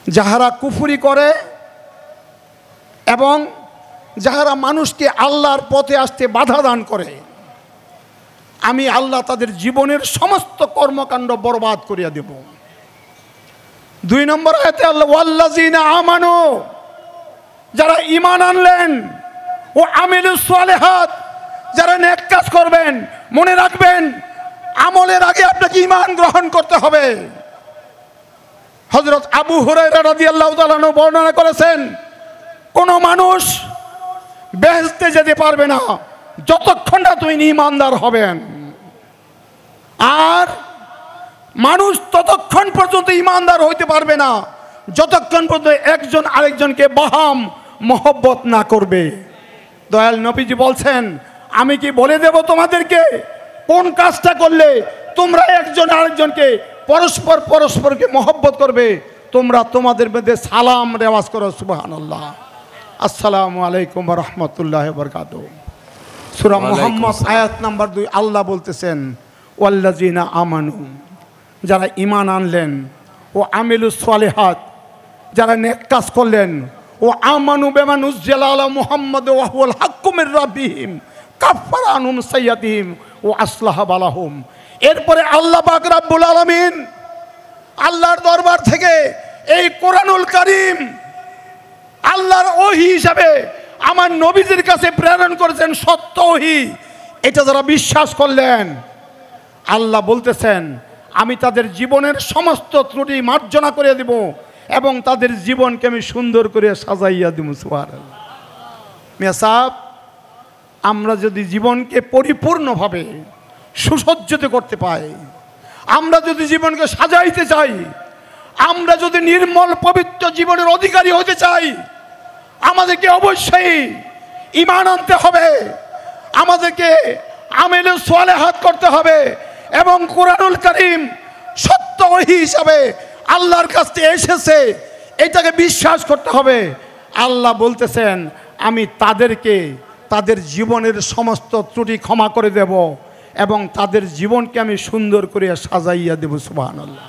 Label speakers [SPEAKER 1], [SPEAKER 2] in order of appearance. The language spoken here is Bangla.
[SPEAKER 1] যাহারা কুফরি করে এবং যাহারা মানুষকে আল্লাহর পথে আসতে বাধা দান করে, আমি আল্লাহ তাদের জীবনের সমস্ত কর্মকাণ্ড বরবাদ করিয়া দেব। 2 নম্বর আয়াতে আল্লাহ ওয়াল্লাযিনা আমানু, যারা ঈমান আনলেন, ও আমিলুস সালিহাত, যারা নেক কাজ করবেন। মনে রাখবেন, আমলের আগে আপনাকে ঈমান গ্রহণ করতে হবে। হযরত আবু হুরায়রা রাদিয়াল্লাহু তাআলা আনহু বর্ণনা করেছেন, কোন মানুষ বেহেশতে যেতে পারবে না যতক্ষণ না তুমি ঈমানদার হবেন, আর মানুষ ততক্ষণ পর্যন্ত ঈমানদার হইতে পারবে না যতক্ষণ পর্যন্ত একজন আরেকজনকে বাহাম মহব্বত না করবে। দয়াল নবীজি বলছেন, আমি কি বলে দেব তোমাদেরকে কোন কাজটা করলে তোমরা একজন আরেকজনকে পরস্পরকে মহব্বত করবে? তোমরা তোমাদের মধ্যে সালাম রেওয়াজ করো, সুবহানাল্লাহ, আসসালামু আলাইকুম ওয়া রাহমাতুল্লাহি ওয়া বারাকাতুহু। সূরা মুহাম্মদ আয়াত নাম্বার 2 আল্লাহ বলতেছেন, ওয়াল্লাযিনা আমানু, যারা ঈমান আনলেন, ও আমিলুস সালিহাত, যারা নেক কাজ করলেন, ও আমানু বিমা নুজিলা আলা মুহাম্মাদ ওয়া হুয়াল হাক্কু মির রাব্বিহিম কাফারা আনহুম সাইয়্যাতিহিম ও আসলাহা বালাহুম। এরপরে আল্লাহ পাক রব্বুল আলামিন আল্লাহর দরবার থেকে এই কোরআনুল কারীম আল্লাহর ওহী হিসাবে আমার নবীদের কাছে প্রেরণ করেছেন, সত্য ওহী। এটা যারা বিশ্বাস করলেন, আল্লাহ বলতেছেন, আমি তাদের জীবনের সমস্ত ত্রুটি মার্জনা করে দেব এবং তাদের জীবনকে আমি সুন্দর করে সাজাইয়া দেব। সুবহানাল্লাহ। মিয়া সাহেব, আমরা যদি জীবনকে পরিপূর্ণভাবে সুসজ্জিত করতে পাই, আমরা যদি জীবনকে সাজাইতে চাই, আমরা যদি নির্মল পবিত্র জীবনের অধিকারী হতে চাই, আমাদেরকে অবশ্যই ঈমান আনতে হবে, আমাদেরকে আমিলুস সালিহাত করতে হবে এবং কোরআনুল কারীম সত্য ওহী হিসাবে আল্লাহর কাছ থেকে এসেছে এটাকে বিশ্বাস করতে হবে। আল্লাহ বলতেছেন, আমি তাদেরকে তাদের জীবনের সমস্ত ত্রুটি ক্ষমা করে দেব এবং তাদের জীবনকে আমি সুন্দর করে সাজাইয়া দেব। সুবহানাল্লাহ।